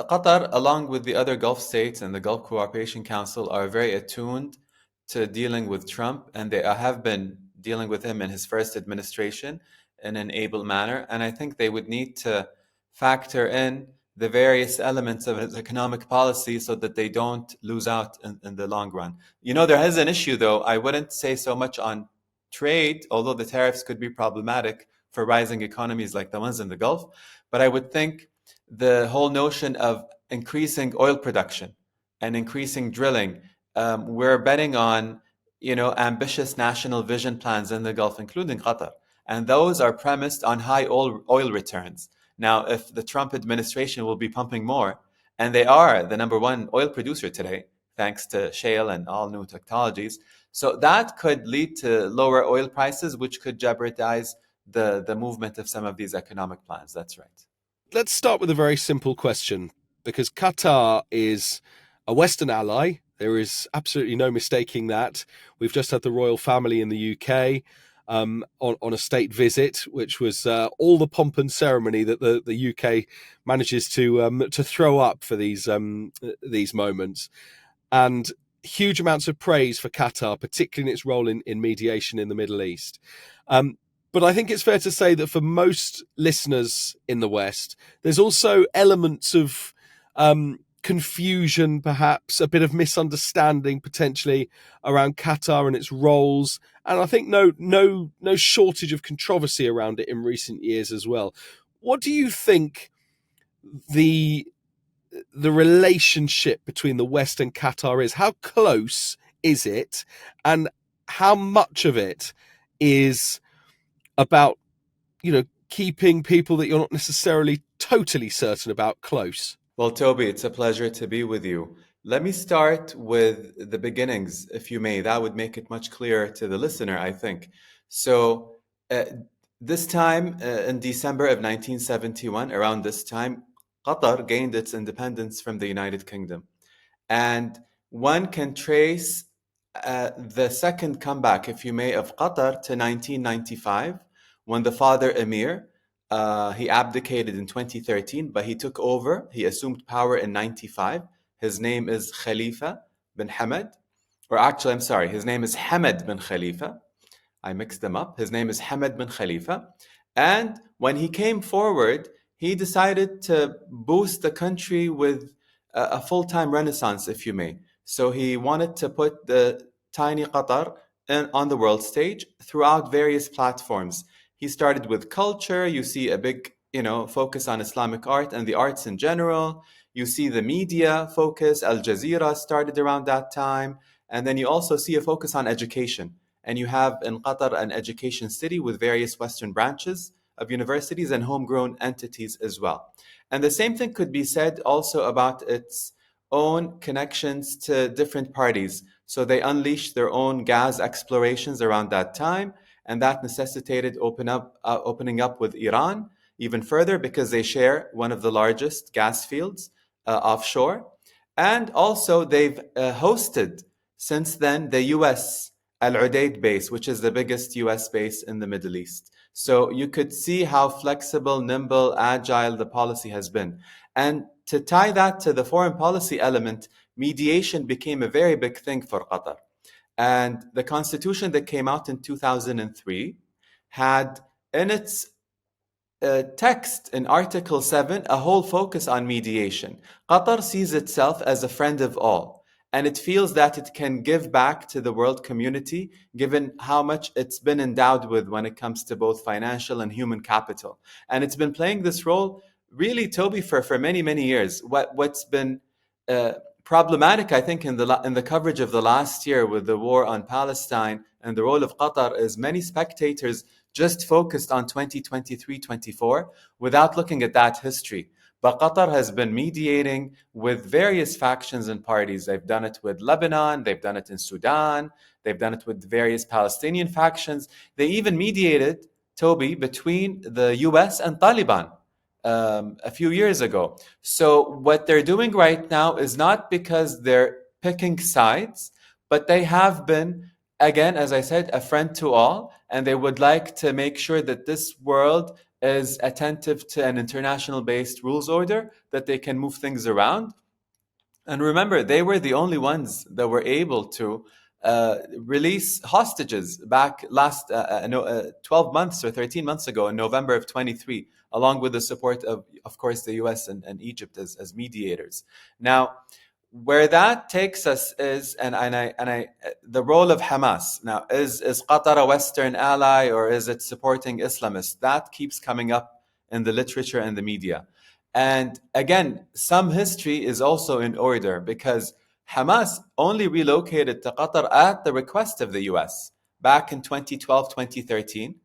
Qatar, along with the other Gulf states and the Gulf Cooperation Council, are very attuned to dealing with Trump, and they have been dealing with him in his first administration in an able manner. And I think they would need to factor in the various elements of his economic policy so that they don't lose out in the long run. You know, there is an issue, though. I wouldn't say so much on trade, although the tariffs could be problematic for rising economies like the ones in the Gulf. But I would think the whole notion of increasing oil production and increasing drilling, we're betting on, ambitious national vision plans in the Gulf, including Qatar. And those are premised on high oil returns. Now, if the Trump administration will be pumping more, and they are the number one oil producer today, thanks to shale and all new technologies, so that could lead to lower oil prices, which could jeopardize the movement of some of these economic plans. That's right. Let's start with a very simple question, because Qatar is a Western ally. There is absolutely no mistaking that. We've just had the royal family in the UK on a state visit, which was all the pomp and ceremony that the UK manages to throw up for these moments, and huge amounts of praise for Qatar, particularly in its role in mediation in the Middle East. But I think it's fair to say that for most listeners in the West, there's also elements of confusion, perhaps a bit of misunderstanding potentially around Qatar and its roles, and I think no shortage of controversy around it in recent years as well. What do you think the relationship between the West and Qatar is? How close is it, and how much of it is about, keeping people that you're not necessarily totally certain about close? Well, Toby, it's a pleasure to be with you. Let me start with the beginnings, if you may. That would make it much clearer to the listener, I think. So this time in December of 1971, around this time, Qatar gained its independence from the United Kingdom. And one can trace the second comeback, if you may, of Qatar to 1995, when the father Emir, he abdicated in 2013, but he took over. He assumed power in 95. His name is Khalifa bin Hamad. Or actually, I'm sorry, his name is Hamad bin Khalifa. I mixed them up. His name is Hamad bin Khalifa. And when he came forward, he decided to boost the country with a full-time renaissance, if you may. So he wanted to put the tiny Qatar on the world stage throughout various platforms. He started with culture. You see a big, focus on Islamic art and the arts in general. You see the media focus. Al Jazeera started around that time. And then you also see a focus on education. And you have in Qatar an education city with various Western branches of universities and homegrown entities as well. And the same thing could be said also about its own connections to different parties. So they unleashed their own gas explorations around that time, and that necessitated opening up with Iran even further, because they share one of the largest gas fields offshore. And also they've hosted since then the US Al-Udeid base, which is the biggest US base in the Middle East. So you could see how flexible, nimble, agile the policy has been. And to tie that to the foreign policy element, mediation became a very big thing for Qatar. And the constitution that came out in 2003 had in its text in Article 7 a whole focus on mediation. Qatar sees itself as a friend of all, and it feels that it can give back to the world community given how much it's been endowed with when it comes to both financial and human capital. And it's been playing this role really, Toby, for many, many years. What's been problematic, I think, in the coverage of the last year with the war on Palestine and the role of Qatar is many spectators just focused on 2023-24 without looking at that history. But Qatar has been mediating with various factions and parties. They've done it with Lebanon, they've done it in Sudan, they've done it with various Palestinian factions. They even mediated, Toby, between the US and Taliban a few years ago. So what they're doing right now is not because they're picking sides, but they have been, again, as I said, a friend to all, and they would like to make sure that this world is attentive to an international based rules order, that they can move things around. And remember, they were the only ones that were able to release hostages back last no, 12 months or 13 months ago in November of 23, along with the support of course, the US and Egypt as mediators. Now, where that takes us is, the role of Hamas. Now, is Qatar a Western ally, or is it supporting Islamists? That keeps coming up in the literature and the media. And again, some history is also in order, because Hamas only relocated to Qatar at the request of the US. Back in 2012, 2013,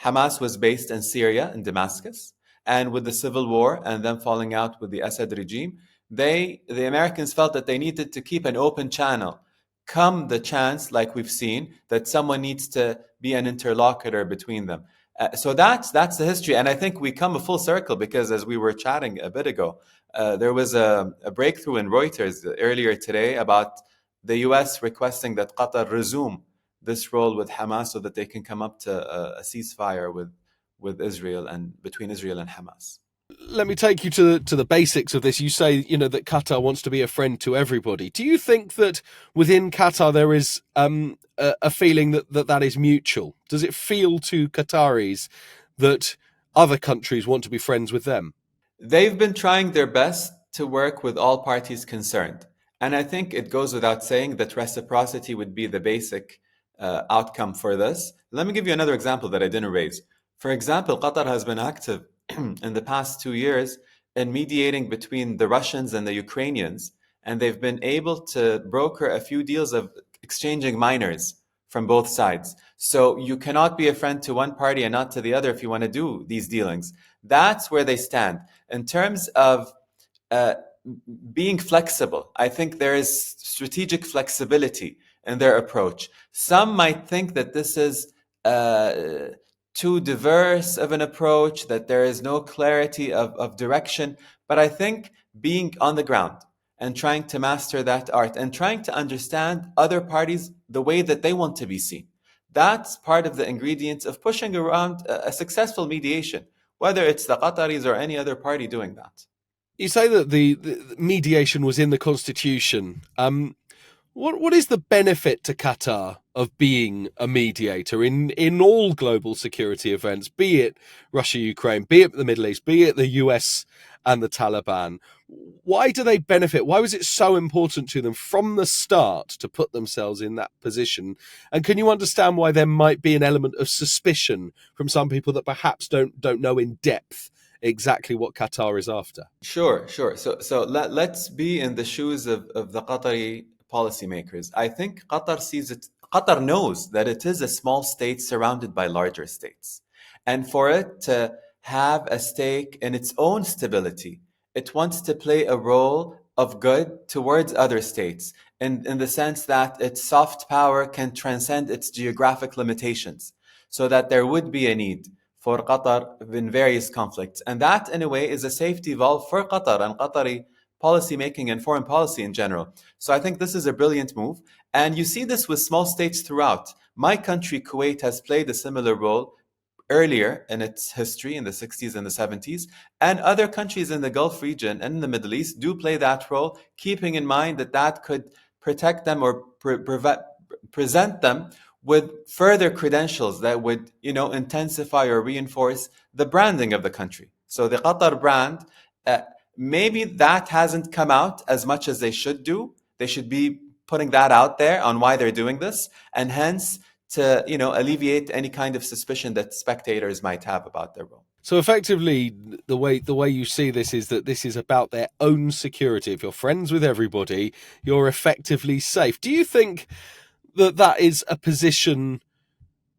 Hamas was based in Syria, in Damascus. And with the civil war and then falling out with the Assad regime, the Americans felt that they needed to keep an open channel. Come the chance, like we've seen, that someone needs to be an interlocutor between them. So that's the history, and I think we come a full circle, because as we were chatting a bit ago, there was a breakthrough in Reuters earlier today about the U.S. requesting that Qatar resume this role with Hamas so that they can come up to a ceasefire with Israel, and between Israel and Hamas. Let me take you to the basics of this. You say, that Qatar wants to be a friend to everybody. Do you think that within Qatar there is a feeling that is mutual? Does it feel to Qataris that other countries want to be friends with them? They've been trying their best to work with all parties concerned. And I think it goes without saying that reciprocity would be the basic outcome for this. Let me give you another example that I didn't raise. For example, Qatar has been active in the past 2 years in mediating between the Russians and the Ukrainians, and they've been able to broker a few deals of exchanging minors from both sides. So you cannot be a friend to one party and not to the other if you want to do these dealings. That's where they stand. In terms of uh, being flexible, I think there is strategic flexibility in their approach. Some might think that this is too diverse of an approach, that there is no clarity of direction. But I think being on the ground and trying to master that art and trying to understand other parties the way that they want to be seen, that's part of the ingredients of pushing around a successful mediation, whether it's the Qataris or any other party doing that. You say that the mediation was in the constitution. What is the benefit to Qatar of being a mediator in all global security events, be it Russia, Ukraine, be it the Middle East, be it the US and the Taliban? Why do they benefit? Why was it so important to them from the start to put themselves in that position? And can you understand why there might be an element of suspicion from some people that perhaps don't know in depth exactly what Qatar is after? Sure. So let's be in the shoes of the Qatari policymakers. I think Qatar knows that it is a small state surrounded by larger states. And for it to have a stake in its own stability, it wants to play a role of good towards other states, in the sense that its soft power can transcend its geographic limitations, so that there would be a need for Qatar in various conflicts. And that, in a way, is a safety valve for Qatar and Qatari policy making and foreign policy in general. So I think this is a brilliant move. And you see this with small states throughout. My country, Kuwait, has played a similar role earlier in its history in the 60s and the 70s. And other countries in the Gulf region and in the Middle East do play that role, keeping in mind that that could protect them or present them with further credentials that would, intensify or reinforce the branding of the country. So the Qatar brand, maybe that hasn't come out as much as they should do. They should be putting that out there on why they're doing this, and hence to, alleviate any kind of suspicion that spectators might have about their role. So effectively, the way you see this is that this is about their own security. If you're friends with everybody, you're effectively safe. Do you think that is a position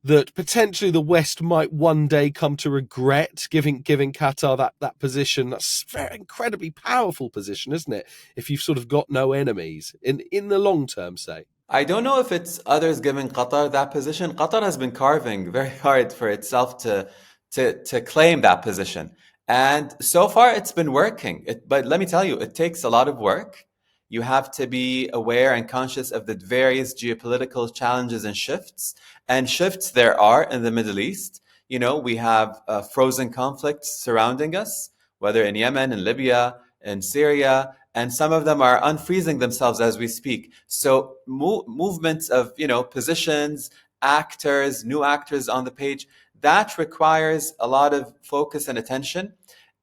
that potentially the West might one day come to regret, giving Qatar that position? That's a very incredibly powerful position, isn't it? If you've sort of got no enemies in the long term, say. I don't know if it's others giving Qatar that position. Qatar has been carving very hard for itself to claim that position. And so far it's been working. But let me tell you, it takes a lot of work. You have to be aware and conscious of the various geopolitical challenges and shifts there are in the Middle East. we have frozen conflicts surrounding us, whether in Yemen, in Libya, in Syria, and some of them are unfreezing themselves as we speak. So movements of, positions, actors, new actors on the page, that requires a lot of focus and attention.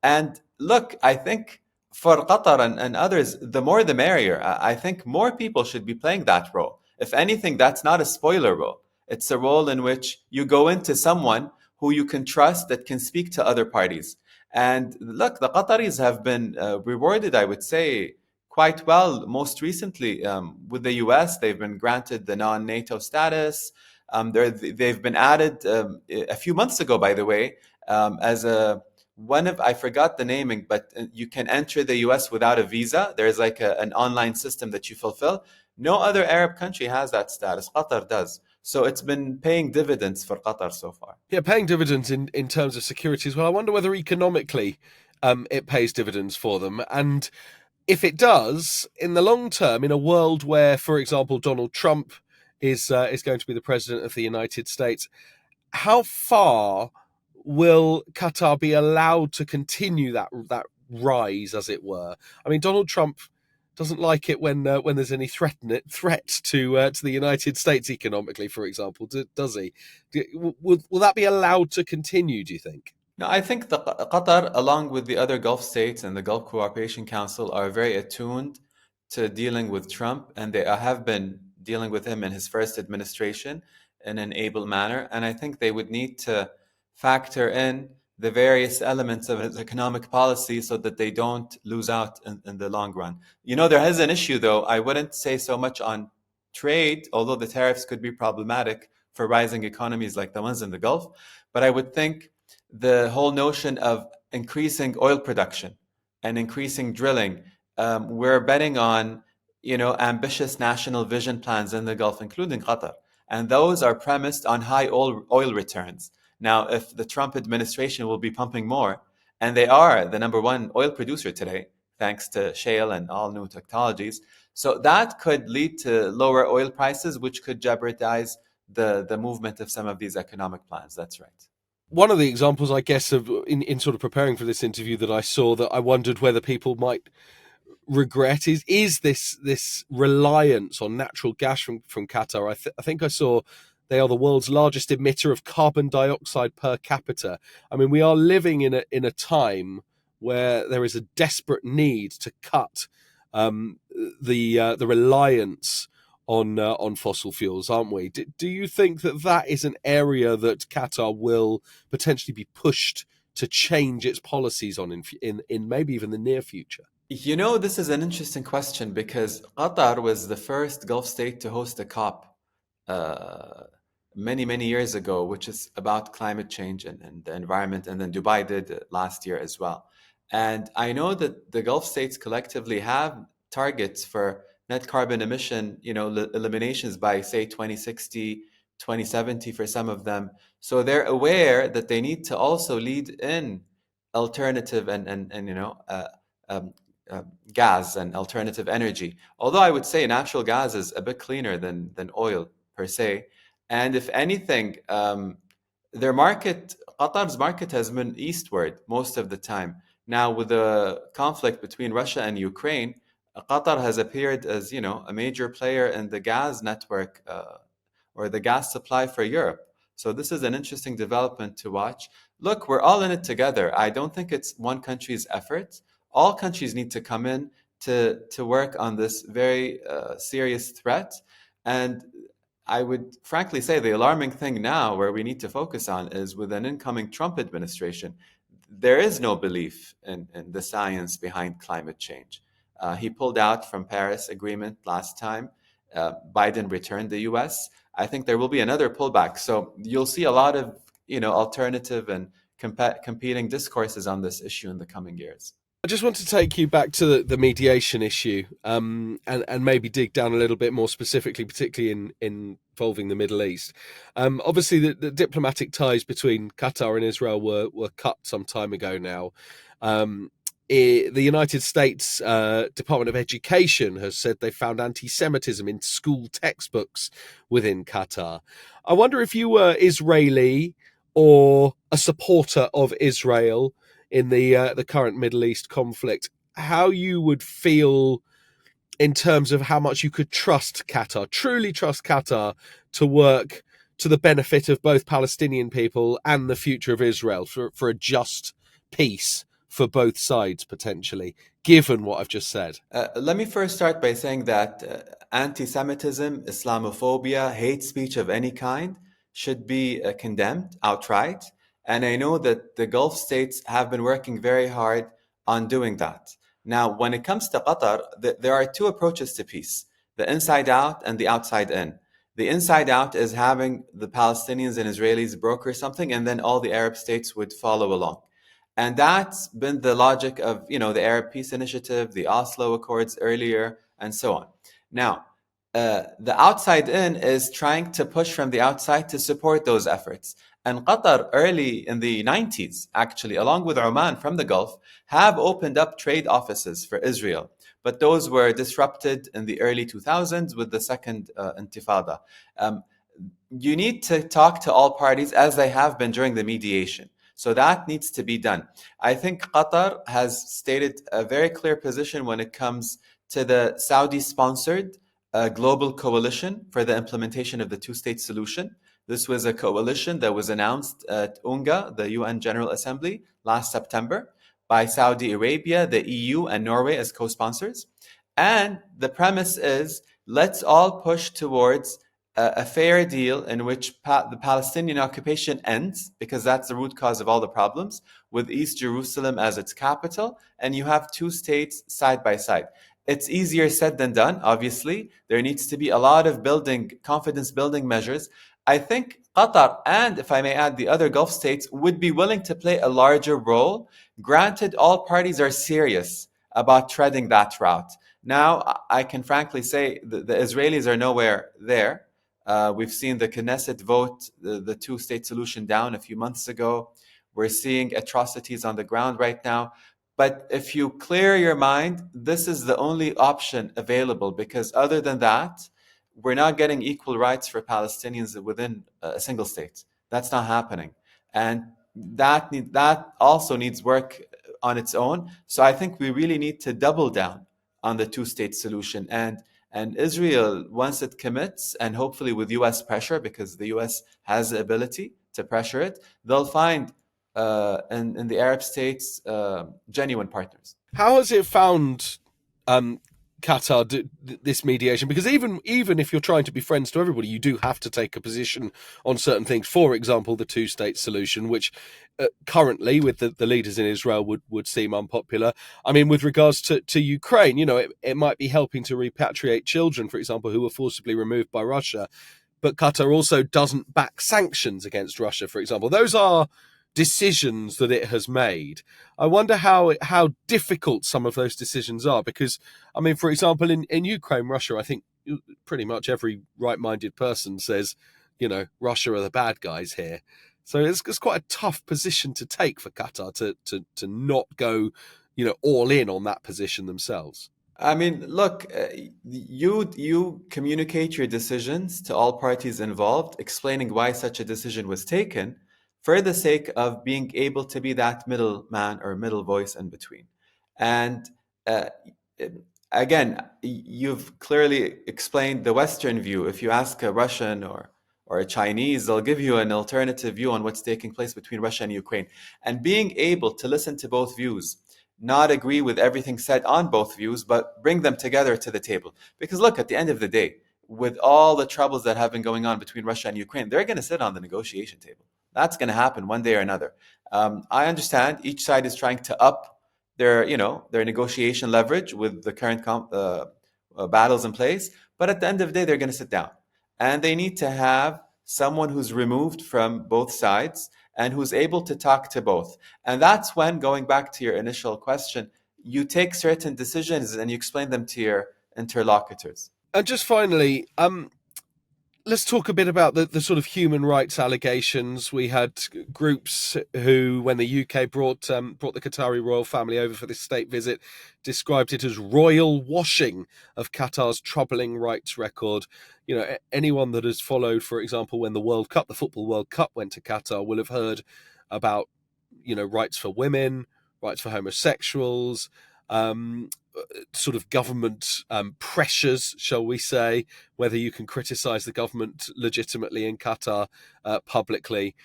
And look, I think for Qatar and others, the more the merrier. I think more people should be playing that role. If anything, that's not a spoiler role. It's a role in which you go into someone who you can trust that can speak to other parties. And look, the Qataris have been rewarded, I would say, quite well. Most recently, with the US, they've been granted the non NATO status. They've been added a few months ago, by the way, as a one of, I forgot the naming, but you can enter the US without a visa. There's like an online system that you fulfill. No other Arab country has that status. Qatar does. So it's been paying dividends for Qatar so far. Yeah, paying dividends in terms of security as well. I wonder whether economically it pays dividends for them. And if it does, in the long term, in a world where, for example, Donald Trump is going to be the president of the United States, how far will Qatar be allowed to continue that rise, as it were? I mean, Donald Trump doesn't like it when there's any threat to the United States economically, for example, does he? Will that be allowed to continue, do you think? No, I think the Qatar, along with the other Gulf states and the Gulf Cooperation Council, are very attuned to dealing with Trump, and they have been dealing with him in his first administration in an able manner. And I think they would need to factor in the various elements of his economic policy so that they don't lose out in the long run. There is an issue, though. I wouldn't say so much on trade, although the tariffs could be problematic for rising economies like the ones in the Gulf. But I would think the whole notion of increasing oil production and increasing drilling, we're betting on, ambitious national vision plans in the Gulf, including Qatar. And those are premised on high oil returns. Now, if the Trump administration will be pumping more, and they are the number one oil producer today, thanks to shale and all new technologies, so that could lead to lower oil prices, which could jeopardize the movement of some of these economic plans. That's right. One of the examples, I guess, of in sort of preparing for this interview that I saw that I wondered whether people might regret is this reliance on natural gas from Qatar. I think I saw they are the world's largest emitter of carbon dioxide per capita. I mean, we are living in a time where there is a desperate need to cut the reliance on fossil fuels, aren't we? Do you think that is an area that Qatar will potentially be pushed to change its policies on in maybe even the near future? This is an interesting question because Qatar was the first Gulf state to host a COP uh, many, many years ago, which is about climate change and the environment. And then Dubai did it last year as well. And I know that the Gulf states collectively have targets for net carbon emission, eliminations by, say, 2060, 2070 for some of them. So they're aware that they need to also lead in alternative and um, gas and alternative energy. Although I would say natural gas is a bit cleaner than oil per se. And if anything, Qatar's market has been eastward most of the time. Now, with the conflict between Russia and Ukraine, Qatar has appeared as, a major player in the gas network or the gas supply for Europe. So this is an interesting development to watch. Look, we're all in it together. I don't think it's one country's effort. All countries need to come in to work on this very serious threat. And I would frankly say the alarming thing now, where we need to focus on, is with an incoming Trump administration, there is no belief in the science behind climate change. He pulled out from Paris Agreement last time. Biden returned the U.S. I think there will be another pullback. So you'll see a lot of alternative and competing discourses on this issue in the coming years. I just want to take you back to the mediation issue, and maybe dig down a little bit more specifically, particularly involving the Middle East. Obviously, the diplomatic ties between Qatar and Israel were cut some time ago now. The United States Department of Education has said they found anti-Semitism in school textbooks within Qatar. I wonder if you were Israeli or a supporter of Israel in the current Middle East conflict, how you would feel in terms of how much you could trust Qatar, truly trust Qatar to work to the benefit of both Palestinian people and the future of Israel for a just peace for both sides, potentially, given what I've just said. Let me first start by saying that anti-Semitism, Islamophobia, hate speech of any kind should be condemned outright. And I know that the Gulf states have been working very hard on doing that. Now, when it comes to Qatar, there are two approaches to peace, the inside out and the outside in. The inside out is having the Palestinians and Israelis broker something, and then all the Arab states would follow along. And that's been the logic of, the Arab Peace Initiative, the Oslo Accords earlier, and so on. Now, the outside in is trying to push from the outside to support those efforts. And Qatar, early in the 90s, actually, along with Oman from the Gulf, have opened up trade offices for Israel. But those were disrupted in the early 2000s with the second intifada. You need to talk to all parties as they have been during the mediation. So that needs to be done. I think Qatar has stated a very clear position when it comes to the Saudi-sponsored global coalition for the implementation of the two-state solution. This was a coalition that was announced at UNGA, the UN General Assembly, last September by Saudi Arabia, the EU, and Norway as co-sponsors. And the premise is, let's all push towards a fair deal in which the Palestinian occupation ends, because that's the root cause of all the problems, with East Jerusalem as its capital, and you have two states side by side. It's easier said than done, obviously. There needs to be a lot of confidence building measures. I think Qatar, and if I may add, the other Gulf states, would be willing to play a larger role, granted all parties are serious about treading that route. Now, I can frankly say the Israelis are nowhere there. We've seen the Knesset vote the two-state solution down a few months ago. We're seeing atrocities on the ground right now. But if you clear your mind, this is the only option available, because other than that, we're not getting equal rights for Palestinians within a single state. That's not happening. And that also needs work on its own. So I think we really need to double down on the two-state solution. And Israel, once it commits, and hopefully with US pressure, because the US has the ability to pressure it, they'll find in the Arab states genuine partners. How has it found Qatar this mediation? Because even if you're trying to be friends to everybody, you do have to take a position on certain things. For example, the two-state solution, which currently, with the leaders in Israel, would seem unpopular. I mean, with regards to Ukraine, it might be helping to repatriate children, for example, who were forcibly removed by Russia. But Qatar also doesn't back sanctions against Russia, for example. Those are decisions that it has made. I wonder how difficult some of those decisions are, because, I mean, for example, in Ukraine, Russia, I think pretty much every right-minded person says, Russia are the bad guys here. So it's quite a tough position to take for Qatar to not go, all in on that position themselves. I mean, look, you communicate your decisions to all parties involved, explaining why such a decision was taken, for the sake of being able to be that middleman or middle voice in between. And uh, again, you've clearly explained the Western view. If you ask a Russian or a Chinese, they'll give you an alternative view on what's taking place between Russia and Ukraine. And being able to listen to both views, not agree with everything said on both views, but bring them together to the table. Because look, at the end of the day, with all the troubles that have been going on between Russia and Ukraine, they're going to sit on the negotiation table. That's going to happen one day or another. I understand each side is trying to up their negotiation leverage with the current battles in place, but at the end of the day, they're going to sit down, and they need to have someone who's removed from both sides and who's able to talk to both. And that's when, going back to your initial question, you take certain decisions and you explain them to your interlocutors. And just finally, let's talk a bit about the sort of human rights allegations. We had groups who, when the UK brought the Qatari royal family over for this state visit, described it as royal washing of Qatar's troubling rights record. Anyone that has followed, for example, when the World Cup, the Football World Cup, went to Qatar, will have heard about rights for women, rights for homosexuals, um, sort of government pressures, shall we say, whether you can criticize the government legitimately in Qatar publicly.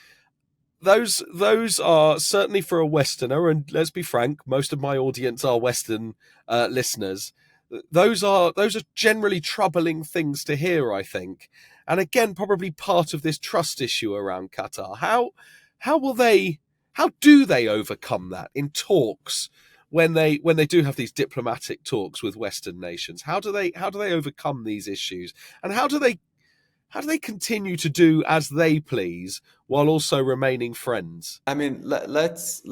Those are certainly for a Westerner, and let's be frank, most of my audience are Western listeners. Those are generally troubling things to hear, I think, and again, probably part of this trust issue around Qatar. How will they? How do they overcome that in talks when they do have these diplomatic talks with Western nations? How do they overcome these issues, and how do they continue to do as they please while also remaining friends? I mean, let's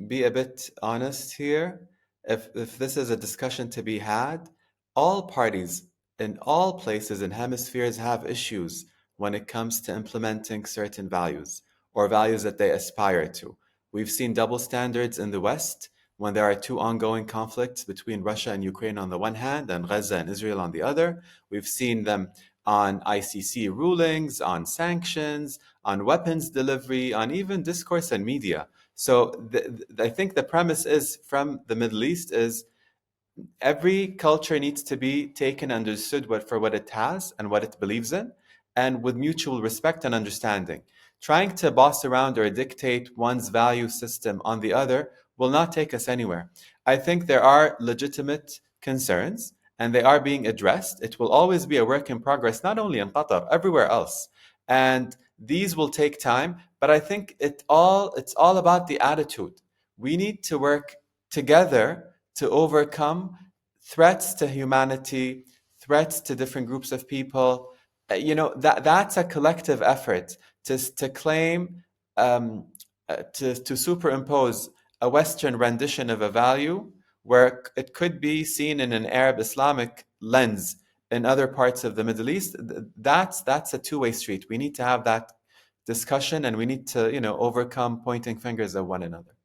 be a bit honest here. If this is a discussion to be had, all parties in all places and hemispheres have issues when it comes to implementing certain values or values that they aspire to. We've seen double standards in the West when there are two ongoing conflicts between Russia and Ukraine on the one hand and Gaza and Israel on the other. We've seen them on ICC rulings, on sanctions, on weapons delivery, on even discourse and media. So I think the premise is from the Middle East is every culture needs to be taken and understood for what it has and what it believes in, and with mutual respect and understanding. Trying to boss around or dictate one's value system on the other will not take us anywhere. I think there are legitimate concerns and they are being addressed. It will always be a work in progress, not only in Qatar, everywhere else. And these will take time, but I think it's all about the attitude. We need to work together to overcome threats to humanity, threats to different groups of people. That's a collective effort to claim, to superimpose a Western rendition of a value where it could be seen in an Arab Islamic lens in other parts of the Middle East. That's a two-way street. We need to have that discussion, and we need to overcome pointing fingers at one another.